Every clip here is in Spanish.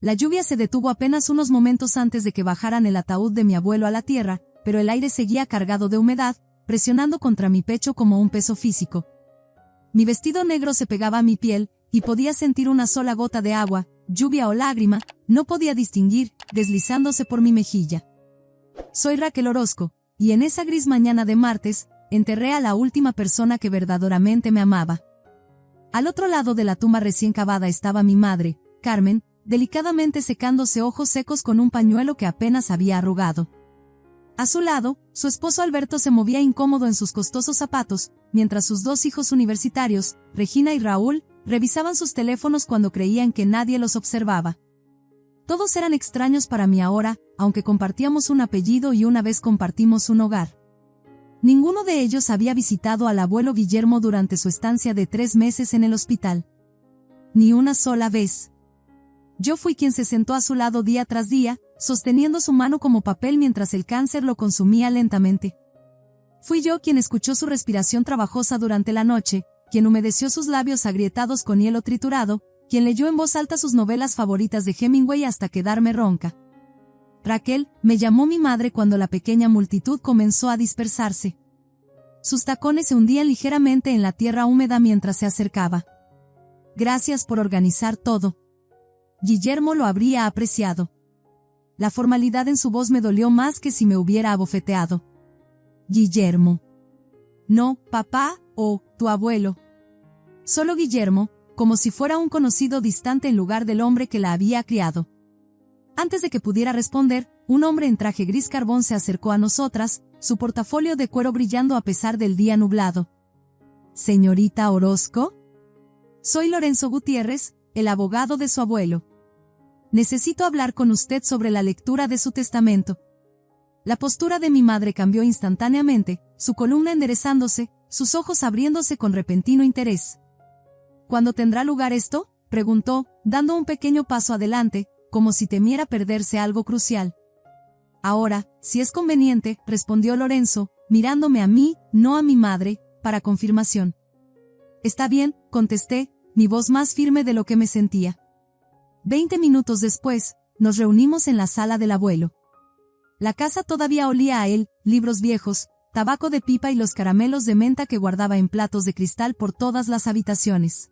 La lluvia se detuvo apenas unos momentos antes de que bajaran el ataúd de mi abuelo a la tierra, pero el aire seguía cargado de humedad, presionando contra mi pecho como un peso físico. Mi vestido negro se pegaba a mi piel, y podía sentir una sola gota de agua, lluvia o lágrima, no podía distinguir, deslizándose por mi mejilla. Soy Raquel Orozco, y en esa gris mañana de martes, enterré a la última persona que verdaderamente me amaba. Al otro lado de la tumba recién cavada estaba mi madre, Carmen, delicadamente secándose ojos secos con un pañuelo que apenas había arrugado. A su lado, su esposo Alberto se movía incómodo en sus costosos zapatos, mientras sus dos hijos universitarios, Regina y Raúl, revisaban sus teléfonos cuando creían que nadie los observaba. Todos eran extraños para mí ahora, aunque compartíamos un apellido y una vez compartimos un hogar. Ninguno de ellos había visitado al abuelo Guillermo durante su estancia de 3 meses en el hospital. Ni una sola vez. Yo fui quien se sentó a su lado día tras día, sosteniendo su mano como papel mientras el cáncer lo consumía lentamente. Fui yo quien escuchó su respiración trabajosa durante la noche, quien humedeció sus labios agrietados con hielo triturado, quien leyó en voz alta sus novelas favoritas de Hemingway hasta quedarme ronca. Raquel, me llamó mi madre cuando la pequeña multitud comenzó a dispersarse. Sus tacones se hundían ligeramente en la tierra húmeda mientras se acercaba. Gracias por organizar todo. Guillermo lo habría apreciado. La formalidad en su voz me dolió más que si me hubiera abofeteado. Guillermo. No, papá, o tu abuelo. Solo Guillermo, como si fuera un conocido distante en lugar del hombre que la había criado. Antes de que pudiera responder, un hombre en traje gris carbón se acercó a nosotras, su portafolio de cuero brillando a pesar del día nublado. ¿Señorita Orozco? Soy Lorenzo Gutiérrez, el abogado de su abuelo. Necesito hablar con usted sobre la lectura de su testamento. La postura de mi madre cambió instantáneamente, su columna enderezándose, sus ojos abriéndose con repentino interés. ¿Cuándo tendrá lugar esto?, preguntó, dando un pequeño paso adelante, como si temiera perderse algo crucial. Ahora, si es conveniente, respondió Lorenzo, mirándome a mí, no a mi madre, para confirmación. Está bien, contesté, mi voz más firme de lo que me sentía. 20 minutos después, nos reunimos en la sala del abuelo. La casa todavía olía a él, libros viejos, tabaco de pipa y los caramelos de menta que guardaba en platos de cristal por todas las habitaciones.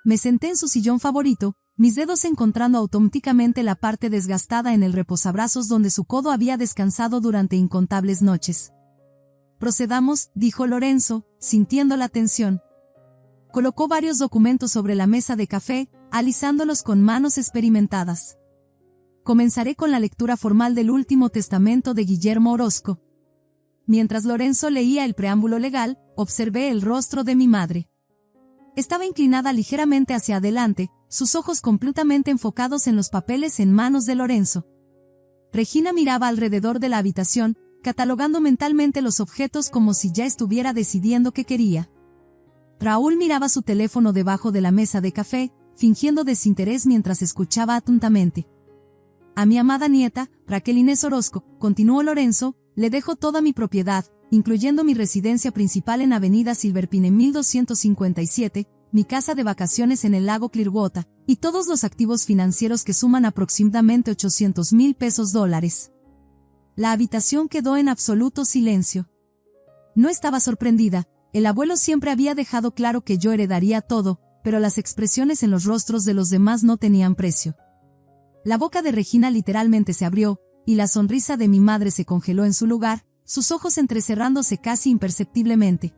Me senté en su sillón favorito, mis dedos encontrando automáticamente la parte desgastada en el reposabrazos donde su codo había descansado durante incontables noches. Procedamos, dijo Lorenzo, sintiendo la tensión. Colocó varios documentos sobre la mesa de café, alisándolos con manos experimentadas. Comenzaré con la lectura formal del último testamento de Guillermo Orozco. Mientras Lorenzo leía el preámbulo legal, observé el rostro de mi madre. Estaba inclinada ligeramente hacia adelante, sus ojos completamente enfocados en los papeles en manos de Lorenzo. Regina miraba alrededor de la habitación, catalogando mentalmente los objetos como si ya estuviera decidiendo qué quería. Raúl miraba su teléfono debajo de la mesa de café, fingiendo desinterés mientras escuchaba atentamente. A mi amada nieta, Raquel Inés Orozco, continuó Lorenzo, le dejo toda mi propiedad, incluyendo mi residencia principal en Avenida Silverpine 1257, mi casa de vacaciones en el lago Clearwater, y todos los activos financieros que suman aproximadamente 800,000 pesos dólares. La habitación quedó en absoluto silencio. No estaba sorprendida, el abuelo siempre había dejado claro que yo heredaría todo, pero las expresiones en los rostros de los demás no tenían precio. La boca de Regina literalmente se abrió, y la sonrisa de mi madre se congeló en su lugar, sus ojos entrecerrándose casi imperceptiblemente.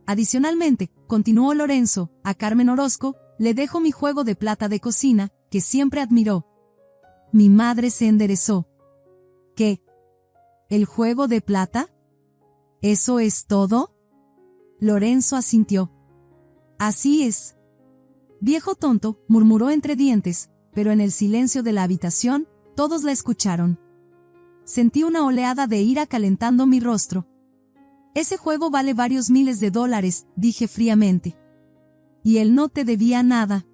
Adicionalmente, continuó Lorenzo, a Carmen Orozco, le dejo mi juego de plata de cocina, que siempre admiró. Mi madre se enderezó. ¿Qué? ¿El juego de plata? ¿Eso es todo? Lorenzo asintió. Así es. Viejo tonto, murmuró entre dientes, pero en el silencio de la habitación, todos la escucharon. Sentí una oleada de ira calentando mi rostro. Ese juego vale varios miles de dólares, dije fríamente. Y él no te debía nada.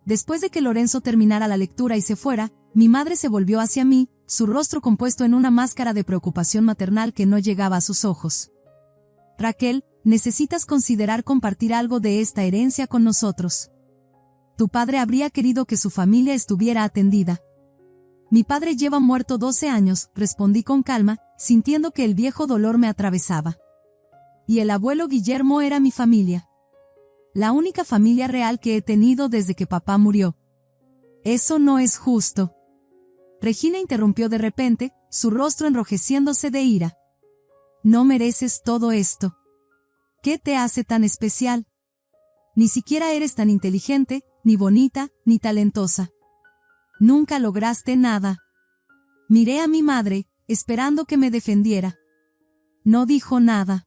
Después de que Lorenzo terminara la lectura y se fuera, mi madre se volvió hacia mí, su rostro compuesto en una máscara de preocupación maternal que no llegaba a sus ojos. Raquel, necesitas considerar compartir algo de esta herencia con nosotros. Tu padre habría querido que su familia estuviera atendida. Mi padre lleva muerto 12 años, respondí con calma, sintiendo que el viejo dolor me atravesaba. Y el abuelo Guillermo era mi familia. La única familia real que he tenido desde que papá murió. Eso no es justo. Regina interrumpió de repente, su rostro enrojeciéndose de ira. No mereces todo esto. ¿Qué te hace tan especial? Ni siquiera eres tan inteligente, ni bonita, ni talentosa. Nunca lograste nada. Miré a mi madre, esperando que me defendiera. No dijo nada.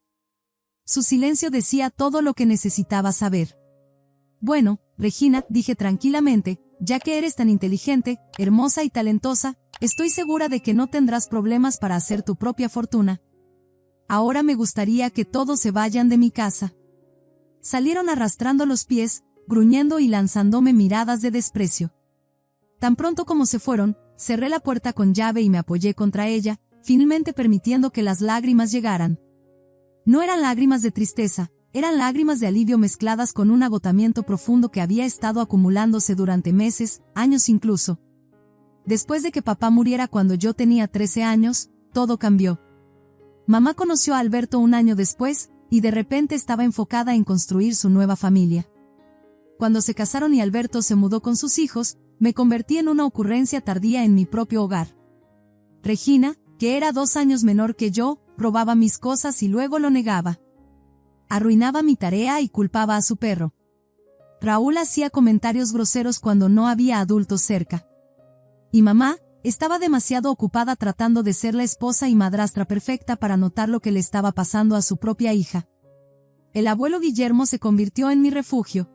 Su silencio decía todo lo que necesitaba saber. Bueno, Regina, dije tranquilamente, ya que eres tan inteligente, hermosa y talentosa, estoy segura de que no tendrás problemas para hacer tu propia fortuna. Ahora me gustaría que todos se vayan de mi casa. Salieron arrastrando los pies, gruñendo y lanzándome miradas de desprecio. Tan pronto como se fueron, cerré la puerta con llave y me apoyé contra ella, finalmente permitiendo que las lágrimas llegaran. No eran lágrimas de tristeza, eran lágrimas de alivio mezcladas con un agotamiento profundo que había estado acumulándose durante meses, años incluso. Después de que papá muriera cuando yo tenía 13 años, todo cambió. Mamá conoció a Alberto un año después, y de repente estaba enfocada en construir su nueva familia. Cuando se casaron y Alberto se mudó con sus hijos, me convertí en una ocurrencia tardía en mi propio hogar. Regina, que era 2 años menor que yo, robaba mis cosas y luego lo negaba. Arruinaba mi tarea y culpaba a su perro. Raúl hacía comentarios groseros cuando no había adultos cerca. Y mamá, estaba demasiado ocupada tratando de ser la esposa y madrastra perfecta para notar lo que le estaba pasando a su propia hija. El abuelo Guillermo se convirtió en mi refugio.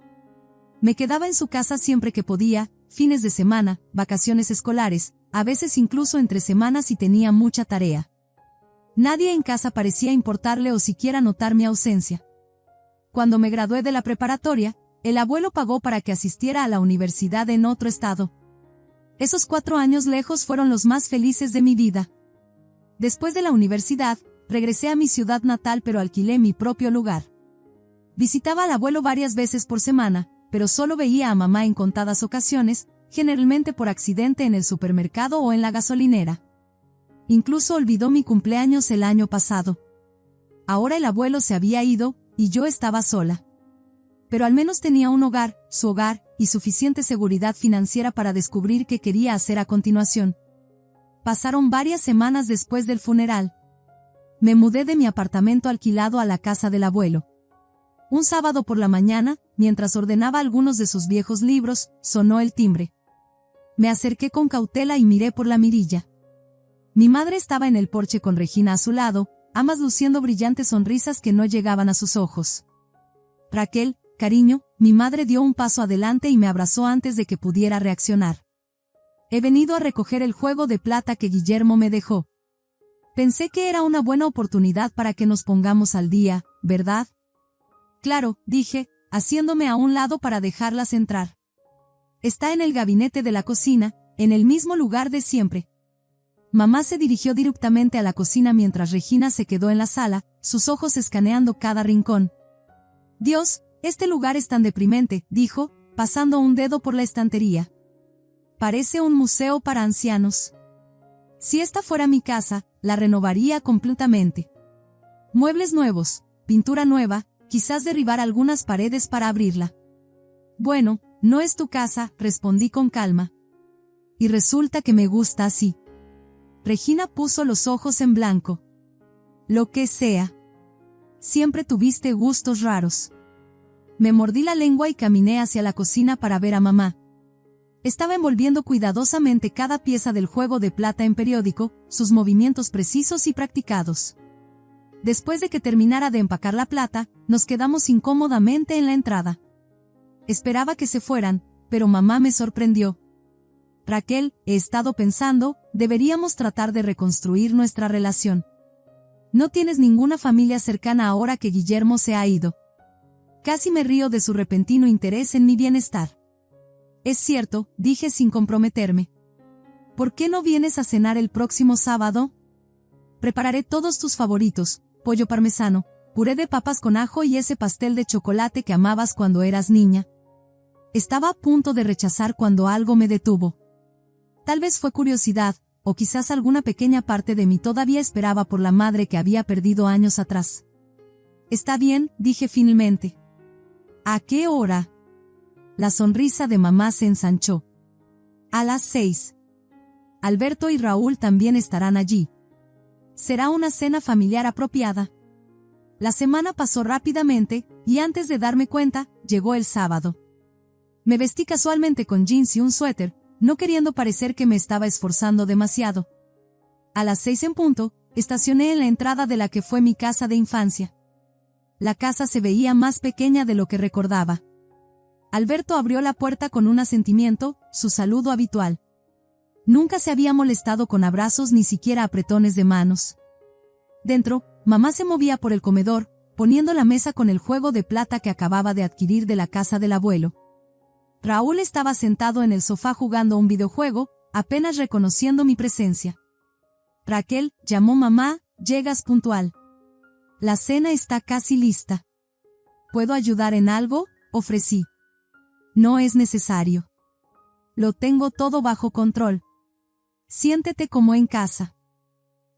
Me quedaba en su casa siempre que podía, fines de semana, vacaciones escolares, a veces incluso entre semanas si tenía mucha tarea. Nadie en casa parecía importarle o siquiera notar mi ausencia. Cuando me gradué de la preparatoria, el abuelo pagó para que asistiera a la universidad en otro estado. Esos 4 años lejos fueron los más felices de mi vida. Después de la universidad, regresé a mi ciudad natal pero alquilé mi propio lugar. Visitaba al abuelo varias veces por semana, pero solo veía a mamá en contadas ocasiones, generalmente por accidente en el supermercado o en la gasolinera. Incluso olvidó mi cumpleaños el año pasado. Ahora el abuelo se había ido, y yo estaba sola. Pero al menos tenía un hogar, su hogar, y suficiente seguridad financiera para descubrir qué quería hacer a continuación. Pasaron varias semanas después del funeral. Me mudé de mi apartamento alquilado a la casa del abuelo. Un sábado por la mañana, mientras ordenaba algunos de sus viejos libros, sonó el timbre. Me acerqué con cautela y miré por la mirilla. Mi madre estaba en el porche con Regina a su lado, ambas luciendo brillantes sonrisas que no llegaban a sus ojos. Raquel, cariño, mi madre dio un paso adelante y me abrazó antes de que pudiera reaccionar. He venido a recoger el juego de plata que Guillermo me dejó. Pensé que era una buena oportunidad para que nos pongamos al día, ¿verdad? Claro, dije, haciéndome a un lado para dejarlas entrar. Está en el gabinete de la cocina, en el mismo lugar de siempre. Mamá se dirigió directamente a la cocina mientras Regina se quedó en la sala, sus ojos escaneando cada rincón. Dios, este lugar es tan deprimente, dijo, pasando un dedo por la estantería. Parece un museo para ancianos. Si esta fuera mi casa, la renovaría completamente. Muebles nuevos, pintura nueva, quizás derribar algunas paredes para abrirla. Bueno, no es tu casa, respondí con calma. Y resulta que me gusta así. Regina puso los ojos en blanco. Lo que sea. Siempre tuviste gustos raros. Me mordí la lengua y caminé hacia la cocina para ver a mamá. Estaba envolviendo cuidadosamente cada pieza del juego de plata en periódico, sus movimientos precisos y practicados. Después de que terminara de empacar la plata, nos quedamos incómodamente en la entrada. Esperaba que se fueran, pero mamá me sorprendió. Raquel, he estado pensando, deberíamos tratar de reconstruir nuestra relación. No tienes ninguna familia cercana ahora que Guillermo se ha ido. Casi me río de su repentino interés en mi bienestar. Es cierto, dije sin comprometerme. ¿Por qué no vienes a cenar el próximo sábado? Prepararé todos tus favoritos, pollo parmesano, puré de papas con ajo y ese pastel de chocolate que amabas cuando eras niña. Estaba a punto de rechazar cuando algo me detuvo. Tal vez fue curiosidad, o quizás alguna pequeña parte de mí todavía esperaba por la madre que había perdido años atrás. Está bien, dije finalmente. ¿A qué hora? La sonrisa de mamá se ensanchó. A las 6. Alberto y Raúl también estarán allí. Será una cena familiar apropiada. La semana pasó rápidamente, y antes de darme cuenta, llegó el sábado. Me vestí casualmente con jeans y un suéter, no queriendo parecer que me estaba esforzando demasiado. A las 6 en punto, estacioné en la entrada de la que fue mi casa de infancia. La casa se veía más pequeña de lo que recordaba. Alberto abrió la puerta con un asentimiento, su saludo habitual. Nunca se había molestado con abrazos ni siquiera apretones de manos. Dentro, mamá se movía por el comedor, poniendo la mesa con el juego de plata que acababa de adquirir de la casa del abuelo. Raúl estaba sentado en el sofá jugando un videojuego, apenas reconociendo mi presencia. Raquel, llamó mamá, llegas puntual. La cena está casi lista. ¿Puedo ayudar en algo? Ofrecí. No es necesario. Lo tengo todo bajo control. Siéntete como en casa.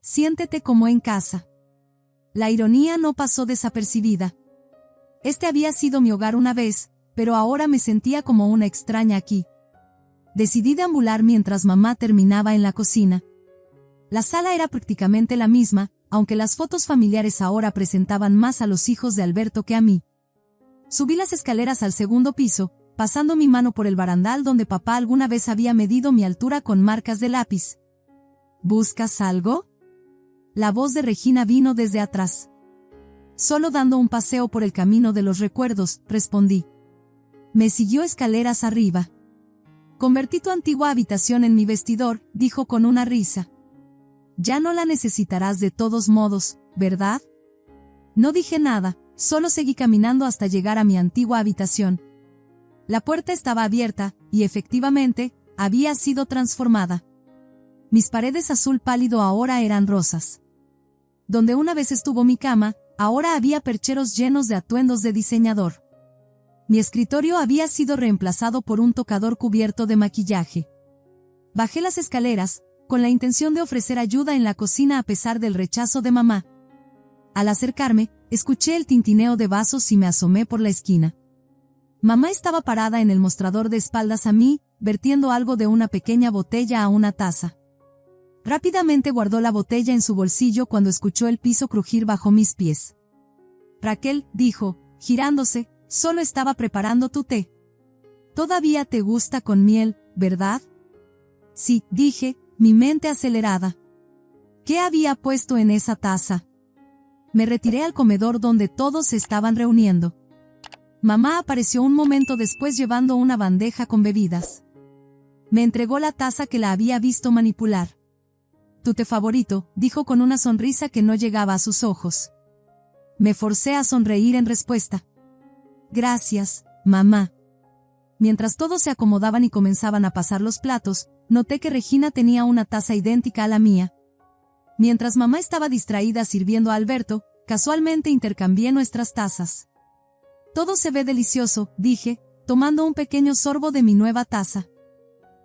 Siéntete como en casa. La ironía no pasó desapercibida. Este había sido mi hogar una vez, pero ahora me sentía como una extraña aquí. Decidí deambular mientras mamá terminaba en la cocina. La sala era prácticamente la misma, aunque las fotos familiares ahora presentaban más a los hijos de Alberto que a mí. Subí las escaleras al segundo piso, pasando mi mano por el barandal donde papá alguna vez había medido mi altura con marcas de lápiz. ¿Buscas algo? La voz de Regina vino desde atrás. Solo dando un paseo por el camino de los recuerdos, respondí. Me siguió escaleras arriba. Convertí tu antigua habitación en mi vestidor, dijo con una risa. Ya no la necesitarás de todos modos, ¿verdad? No dije nada, solo seguí caminando hasta llegar a mi antigua habitación. La puerta estaba abierta, y efectivamente, había sido transformada. Mis paredes azul pálido ahora eran rosas. Donde una vez estuvo mi cama, ahora había percheros llenos de atuendos de diseñador. Mi escritorio había sido reemplazado por un tocador cubierto de maquillaje. Bajé las escaleras, con la intención de ofrecer ayuda en la cocina a pesar del rechazo de mamá. Al acercarme, escuché el tintineo de vasos y me asomé por la esquina. Mamá estaba parada en el mostrador de espaldas a mí, vertiendo algo de una pequeña botella a una taza. Rápidamente guardó la botella en su bolsillo cuando escuchó el piso crujir bajo mis pies. Raquel, dijo, girándose, solo estaba preparando tu té. Todavía te gusta con miel, ¿verdad? Sí, dije, mi mente acelerada. ¿Qué había puesto en esa taza? Me retiré al comedor donde todos se estaban reuniendo. Mamá apareció un momento después llevando una bandeja con bebidas. Me entregó la taza que la había visto manipular. Tu té favorito, dijo con una sonrisa que no llegaba a sus ojos. Me forcé a sonreír en respuesta. Gracias, mamá. Mientras todos se acomodaban y comenzaban a pasar los platos, noté que Regina tenía una taza idéntica a la mía. Mientras mamá estaba distraída sirviendo a Alberto, casualmente intercambié nuestras tazas. Todo se ve delicioso, dije, tomando un pequeño sorbo de mi nueva taza.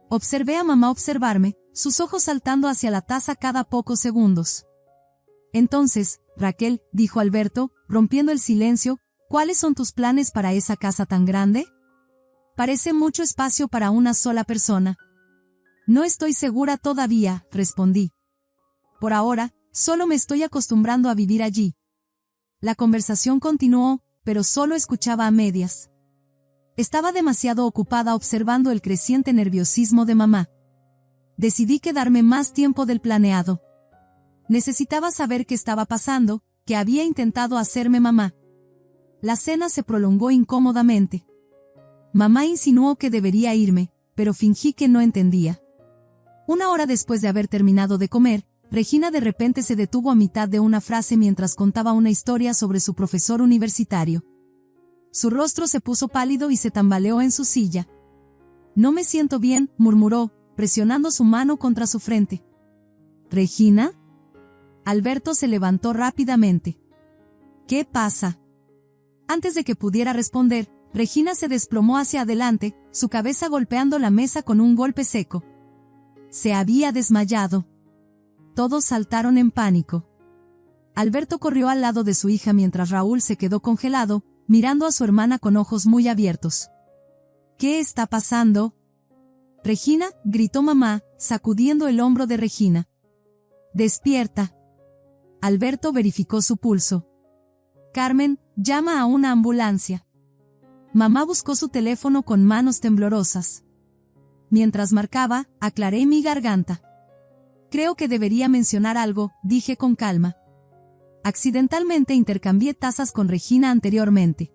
Observé a mamá observarme, sus ojos saltando hacia la taza cada pocos segundos. Entonces, Raquel, dijo Alberto, rompiendo el silencio, ¿cuáles son tus planes para esa casa tan grande? Parece mucho espacio para una sola persona. No estoy segura todavía, respondí. Por ahora, solo me estoy acostumbrando a vivir allí. La conversación continuó, pero solo escuchaba a medias. Estaba demasiado ocupada observando el creciente nerviosismo de mamá. Decidí quedarme más tiempo del planeado. Necesitaba saber qué estaba pasando, qué había intentado hacerme mamá. La cena se prolongó incómodamente. Mamá insinuó que debería irme, pero fingí que no entendía. Una hora después de haber terminado de comer, Regina de repente se detuvo a mitad de una frase mientras contaba una historia sobre su profesor universitario. Su rostro se puso pálido y se tambaleó en su silla. No me siento bien, murmuró, presionando su mano contra su frente. ¿Regina? Alberto se levantó rápidamente. ¿Qué pasa? Antes de que pudiera responder, Regina se desplomó hacia adelante, su cabeza golpeando la mesa con un golpe seco. Se había desmayado. Todos saltaron en pánico. Alberto corrió al lado de su hija mientras Raúl se quedó congelado, mirando a su hermana con ojos muy abiertos. ¿Qué está pasando? Regina, gritó mamá, sacudiendo el hombro de Regina. Despierta. Alberto verificó su pulso. Carmen, llama a una ambulancia. Mamá buscó su teléfono con manos temblorosas. Mientras marcaba, aclaré mi garganta. Creo que debería mencionar algo, dije con calma. Accidentalmente intercambié tazas con Regina anteriormente.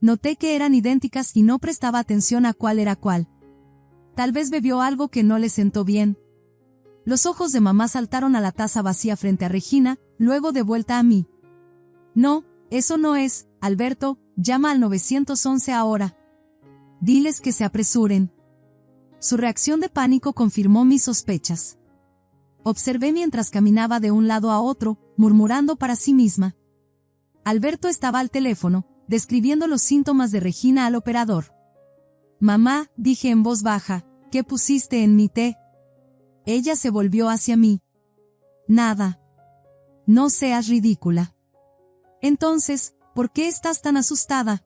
Noté que eran idénticas y no prestaba atención a cuál era cuál. Tal vez bebió algo que no le sentó bien. Los ojos de mamá saltaron a la taza vacía frente a Regina, luego de vuelta a mí. No, eso no es, Alberto, llama al 911 ahora. Diles que se apresuren. Su reacción de pánico confirmó mis sospechas. Observé mientras caminaba de un lado a otro, murmurando para sí misma. Alberto estaba al teléfono, describiendo los síntomas de Regina al operador. Mamá, dije en voz baja, ¿qué pusiste en mi té? Ella se volvió hacia mí. Nada. No seas ridícula. Entonces, ¿por qué estás tan asustada?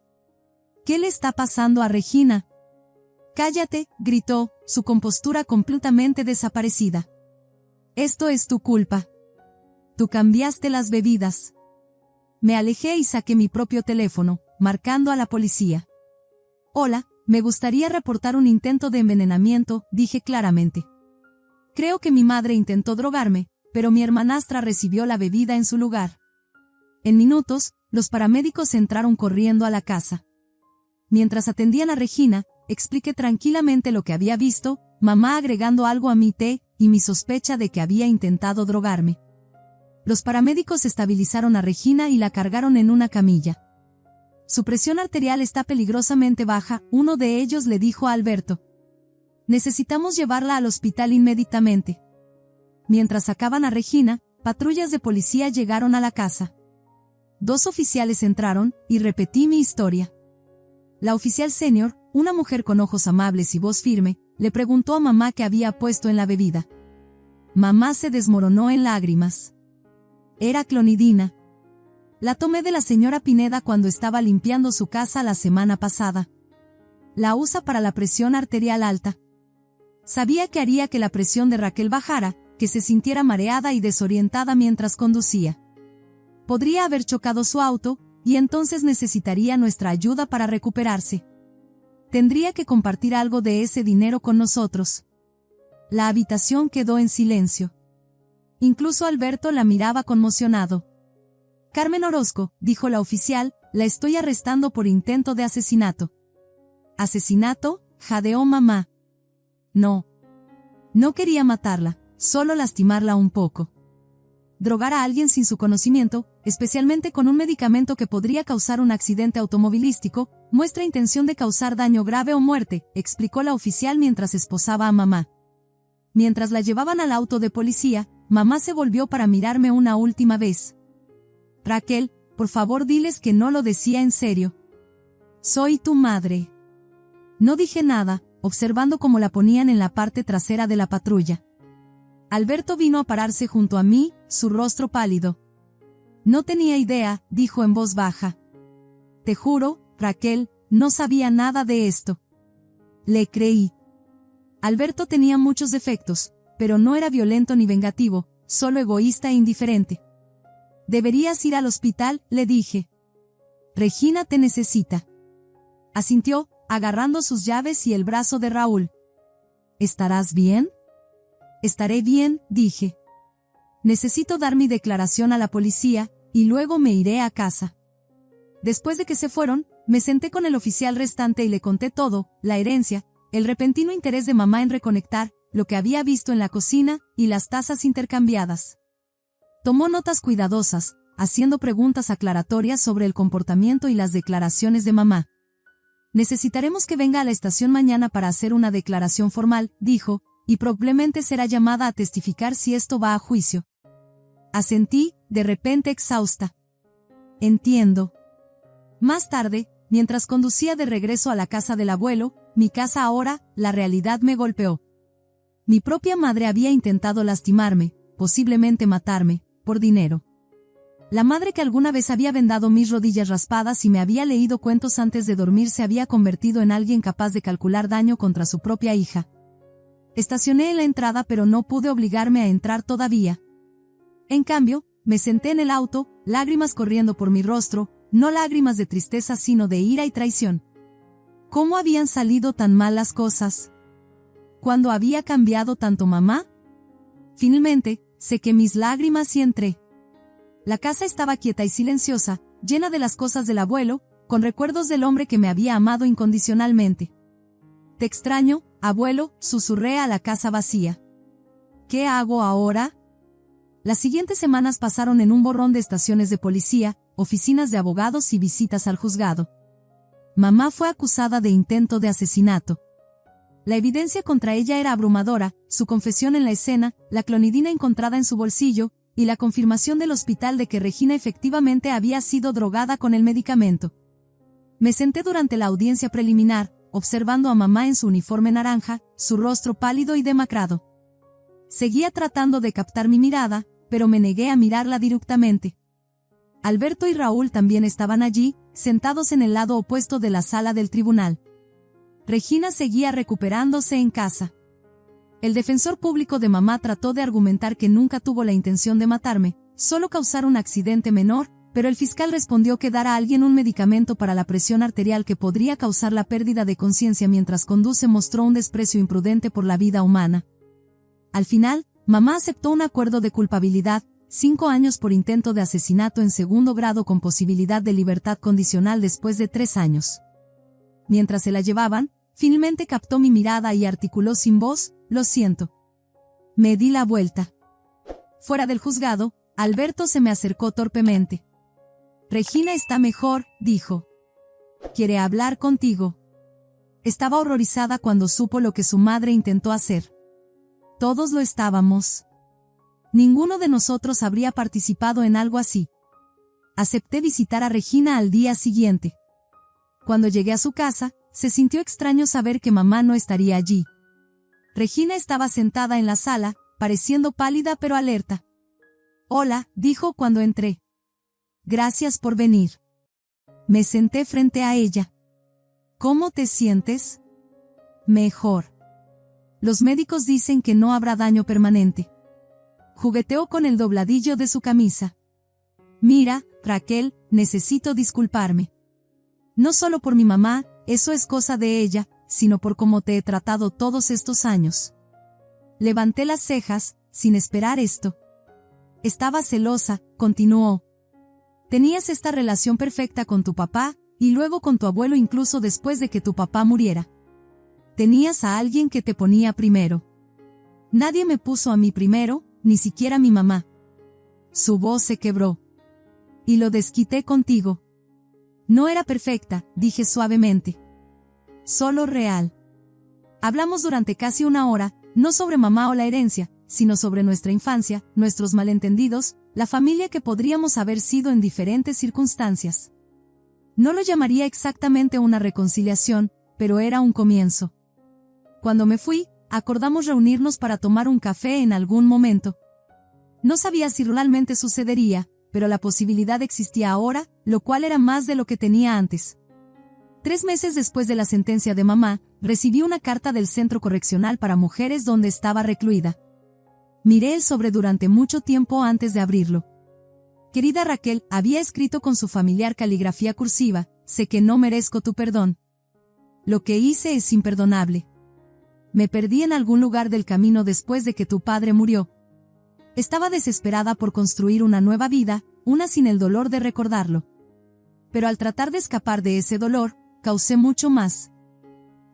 ¿Qué le está pasando a Regina? Cállate, gritó, su compostura completamente desaparecida. Esto es tu culpa. Tú cambiaste las bebidas. Me alejé y saqué mi propio teléfono, marcando a la policía. Hola, me gustaría reportar un intento de envenenamiento, dije claramente. Creo que mi madre intentó drogarme, pero mi hermanastra recibió la bebida en su lugar. En minutos, los paramédicos entraron corriendo a la casa. Mientras atendían a Regina, expliqué tranquilamente lo que había visto, mamá agregando algo a mi té, y mi sospecha de que había intentado drogarme. Los paramédicos estabilizaron a Regina y la cargaron en una camilla. Su presión arterial está peligrosamente baja, uno de ellos le dijo a Alberto. Necesitamos llevarla al hospital inmediatamente. Mientras sacaban a Regina, patrullas de policía llegaron a la casa. 2 oficiales entraron, y repetí mi historia. La oficial senior, una mujer con ojos amables y voz firme, le preguntó a mamá qué había puesto en la bebida. Mamá se desmoronó en lágrimas. Era clonidina. La tomé de la señora Pineda cuando estaba limpiando su casa la semana pasada. La usa para la presión arterial alta. Sabía que haría que la presión de Raquel bajara, que se sintiera mareada y desorientada mientras conducía. Podría haber chocado su auto, y entonces necesitaría nuestra ayuda para recuperarse. Tendría que compartir algo de ese dinero con nosotros. La habitación quedó en silencio. Incluso Alberto la miraba conmocionado. Carmen Orozco, dijo la oficial, la estoy arrestando por intento de asesinato. ¿Asesinato?, jadeó mamá. No. No quería matarla, solo lastimarla un poco. Drogar a alguien sin su conocimiento, especialmente con un medicamento que podría causar un accidente automovilístico, muestra intención de causar daño grave o muerte, explicó la oficial mientras esposaba a mamá. Mientras la llevaban al auto de policía, mamá se volvió para mirarme una última vez. Raquel, por favor diles que no lo decía en serio. Soy tu madre. No dije nada, observando cómo la ponían en la parte trasera de la patrulla. Alberto vino a pararse junto a mí, su rostro pálido. No tenía idea, dijo en voz baja. Te juro, Raquel, no sabía nada de esto. Le creí. Alberto tenía muchos defectos, pero no era violento ni vengativo, solo egoísta e indiferente. Deberías ir al hospital, le dije. Regina te necesita. Asintió, agarrando sus llaves y el brazo de Raúl. ¿Estarás bien? Estaré bien, dije. Necesito dar mi declaración a la policía, y luego me iré a casa. Después de que se fueron, me senté con el oficial restante y le conté todo, la herencia, el repentino interés de mamá en reconectar, lo que había visto en la cocina, y las tazas intercambiadas. Tomó notas cuidadosas, haciendo preguntas aclaratorias sobre el comportamiento y las declaraciones de mamá. Necesitaremos que venga a la estación mañana para hacer una declaración formal, dijo, y probablemente será llamada a testificar si esto va a juicio. Asentí, de repente exhausta. Entiendo. Más tarde, mientras conducía de regreso a la casa del abuelo, mi casa ahora, la realidad me golpeó. Mi propia madre había intentado lastimarme, posiblemente matarme, por dinero. La madre que alguna vez había vendado mis rodillas raspadas y me había leído cuentos antes de dormir se había convertido en alguien capaz de calcular daño contra su propia hija. Estacioné en la entrada pero no pude obligarme a entrar todavía. En cambio, me senté en el auto, lágrimas corriendo por mi rostro, no lágrimas de tristeza sino de ira y traición. ¿Cómo habían salido tan mal las cosas? ¿Cuándo había cambiado tanto mamá? Finalmente, sequé mis lágrimas y entré. La casa estaba quieta y silenciosa, llena de las cosas del abuelo, con recuerdos del hombre que me había amado incondicionalmente. «Te extraño, abuelo», susurré a la casa vacía. «¿Qué hago ahora?». Las siguientes semanas pasaron en un borrón de estaciones de policía, oficinas de abogados y visitas al juzgado. Mamá fue acusada de intento de asesinato. La evidencia contra ella era abrumadora, su confesión en la escena, la clonidina encontrada en su bolsillo, y la confirmación del hospital de que Regina efectivamente había sido drogada con el medicamento. Me senté durante la audiencia preliminar, observando a mamá en su uniforme naranja, su rostro pálido y demacrado. Seguía tratando de captar mi mirada, pero me negué a mirarla directamente. Alberto y Raúl también estaban allí, sentados en el lado opuesto de la sala del tribunal. Regina seguía recuperándose en casa. El defensor público de mamá trató de argumentar que nunca tuvo la intención de matarme, solo causar un accidente menor, pero el fiscal respondió que dar a alguien un medicamento para la presión arterial que podría causar la pérdida de conciencia mientras conduce mostró un desprecio imprudente por la vida humana. Al final, mamá aceptó un acuerdo de culpabilidad, 5 años por intento de asesinato en segundo grado con posibilidad de libertad condicional después de 3 años. Mientras se la llevaban, finalmente captó mi mirada y articuló sin voz: «Lo siento». Me di la vuelta. Fuera del juzgado, Alberto se me acercó torpemente. «Regina está mejor», dijo. «Quiere hablar contigo». Estaba horrorizada cuando supo lo que su madre intentó hacer. Todos lo estábamos. Ninguno de nosotros habría participado en algo así. Acepté visitar a Regina al día siguiente. Cuando llegué a su casa, se sintió extraño saber que mamá no estaría allí. Regina estaba sentada en la sala, pareciendo pálida pero alerta. «Hola», dijo cuando entré. «Gracias por venir». Me senté frente a ella. «¿Cómo te sientes?» «Mejor. Los médicos dicen que no habrá daño permanente». Jugueteó con el dobladillo de su camisa. «Mira, Raquel, necesito disculparme. No solo por mi mamá, eso es cosa de ella, sino por cómo te he tratado todos estos años». Levanté las cejas, sin esperar esto. «Estaba celosa», continuó. «Tenías esta relación perfecta con tu papá, y luego con tu abuelo incluso después de que tu papá muriera. Tenías a alguien que te ponía primero. Nadie me puso a mí primero, ni siquiera mi mamá». Su voz se quebró. «Y lo desquité contigo». «No era perfecta», dije suavemente. «Solo real». Hablamos durante casi 1 hora, no sobre mamá o la herencia, sino sobre nuestra infancia, nuestros malentendidos, la familia que podríamos haber sido en diferentes circunstancias. No lo llamaría exactamente una reconciliación, pero era un comienzo. Cuando me fui, acordamos reunirnos para tomar un café en algún momento. No sabía si realmente sucedería, pero la posibilidad existía ahora, lo cual era más de lo que tenía antes. 3 meses después de la sentencia de mamá, recibí una carta del Centro Correccional para Mujeres donde estaba recluida. Miré el sobre durante mucho tiempo antes de abrirlo. «Querida Raquel», había escrito con su familiar caligrafía cursiva, «sé que no merezco tu perdón. Lo que hice es imperdonable. Me perdí en algún lugar del camino después de que tu padre murió. Estaba desesperada por construir una nueva vida, una sin el dolor de recordarlo. Pero al tratar de escapar de ese dolor, causé mucho más.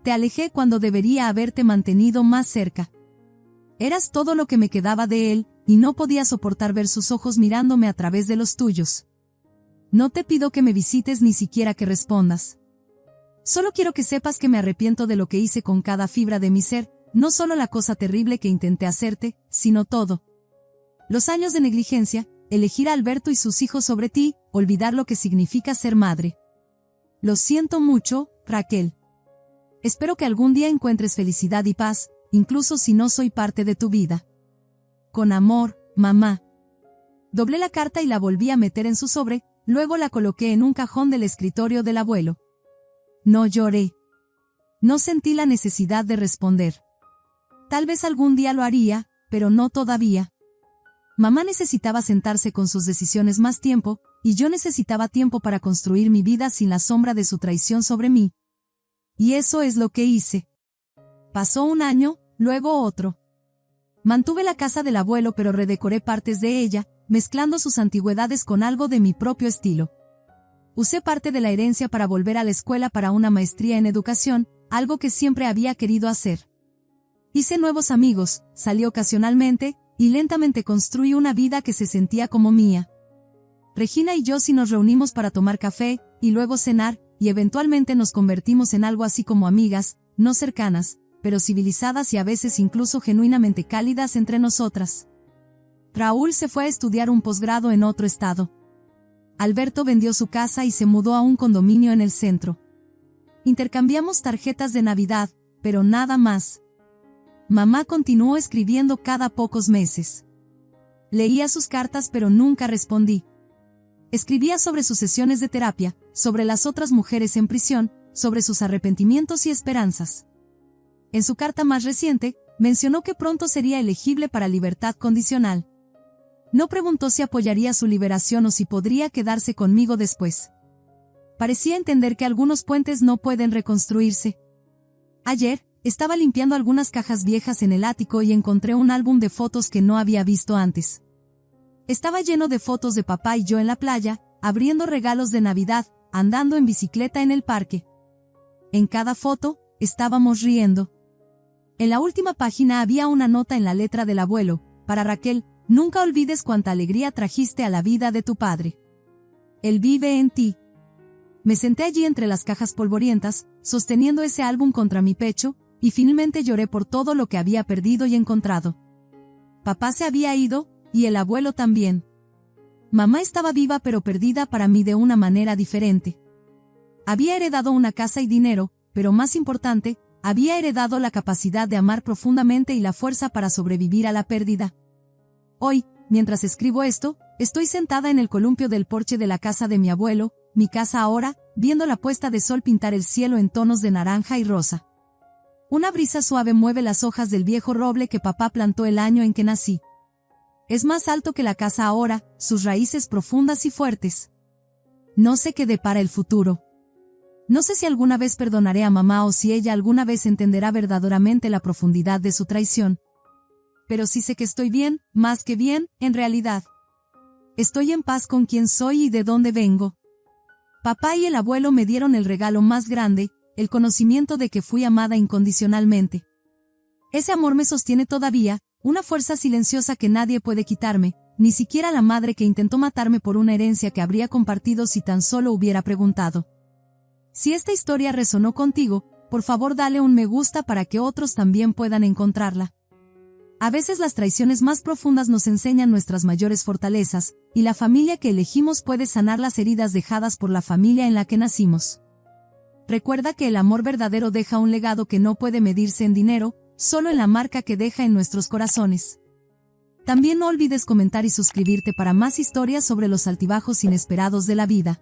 Te alejé cuando debería haberte mantenido más cerca. Eras todo lo que me quedaba de él, y no podía soportar ver sus ojos mirándome a través de los tuyos. No te pido que me visites ni siquiera que respondas. Solo quiero que sepas que me arrepiento de lo que hice con cada fibra de mi ser, no solo la cosa terrible que intenté hacerte, sino todo. Los años de negligencia, elegir a Alberto y sus hijos sobre ti, olvidar lo que significa ser madre. Lo siento mucho, Raquel. Espero que algún día encuentres felicidad y paz, incluso si no soy parte de tu vida. Con amor, mamá. Doblé la carta y la volví a meter en su sobre, luego la coloqué en un cajón del escritorio del abuelo. No lloré. No sentí la necesidad de responder. Tal vez algún día lo haría, pero no todavía. Mamá necesitaba sentarse con sus decisiones más tiempo, y yo necesitaba tiempo para construir mi vida sin la sombra de su traición sobre mí. Y eso es lo que hice. Pasó un año, luego otro. Mantuve la casa del abuelo pero redecoré partes de ella, mezclando sus antigüedades con algo de mi propio estilo. Usé parte de la herencia para volver a la escuela para una maestría en educación, algo que siempre había querido hacer. Hice nuevos amigos, salí ocasionalmente, y lentamente construí una vida que se sentía como mía. Regina y yo sí nos reunimos para tomar café, y luego cenar, y eventualmente nos convertimos en algo así como amigas, no cercanas, pero civilizadas y a veces incluso genuinamente cálidas entre nosotras. Raúl se fue a estudiar un posgrado en otro estado. Alberto vendió su casa y se mudó a un condominio en el centro. Intercambiamos tarjetas de Navidad, pero nada más. Mamá continuó escribiendo cada pocos meses. Leía sus cartas pero nunca respondí. Escribía sobre sus sesiones de terapia, sobre las otras mujeres en prisión, sobre sus arrepentimientos y esperanzas. En su carta más reciente, mencionó que pronto sería elegible para libertad condicional. No preguntó si apoyaría su liberación o si podría quedarse conmigo después. Parecía entender que algunos puentes no pueden reconstruirse. Ayer, estaba limpiando algunas cajas viejas en el ático y encontré un álbum de fotos que no había visto antes. Estaba lleno de fotos de papá y yo en la playa, abriendo regalos de Navidad, andando en bicicleta en el parque. En cada foto, estábamos riendo. En la última página había una nota en la letra del abuelo: para Raquel, nunca olvides cuánta alegría trajiste a la vida de tu padre. Él vive en ti. Me senté allí entre las cajas polvorientas, sosteniendo ese álbum contra mi pecho, y finalmente lloré por todo lo que había perdido y encontrado. Papá se había ido, y el abuelo también. Mamá estaba viva pero perdida para mí de una manera diferente. Había heredado una casa y dinero, pero más importante, había heredado la capacidad de amar profundamente y la fuerza para sobrevivir a la pérdida. Hoy, mientras escribo esto, estoy sentada en el columpio del porche de la casa de mi abuelo, mi casa ahora, viendo la puesta de sol pintar el cielo en tonos de naranja y rosa. Una brisa suave mueve las hojas del viejo roble que papá plantó el año en que nací. Es más alto que la casa ahora, sus raíces profundas y fuertes. No sé qué depara el futuro. No sé si alguna vez perdonaré a mamá o si ella alguna vez entenderá verdaderamente la profundidad de su traición. Pero sí sé que estoy bien, más que bien, en realidad. Estoy en paz con quién soy y de dónde vengo. Papá y el abuelo me dieron el regalo más grande, el conocimiento de que fui amada incondicionalmente. Ese amor me sostiene todavía, una fuerza silenciosa que nadie puede quitarme, ni siquiera la madre que intentó matarme por una herencia que habría compartido si tan solo hubiera preguntado. Si esta historia resonó contigo, por favor dale un me gusta para que otros también puedan encontrarla. A veces las traiciones más profundas nos enseñan nuestras mayores fortalezas, y la familia que elegimos puede sanar las heridas dejadas por la familia en la que nacimos. Recuerda que el amor verdadero deja un legado que no puede medirse en dinero, solo en la marca que deja en nuestros corazones. También no olvides comentar y suscribirte para más historias sobre los altibajos inesperados de la vida.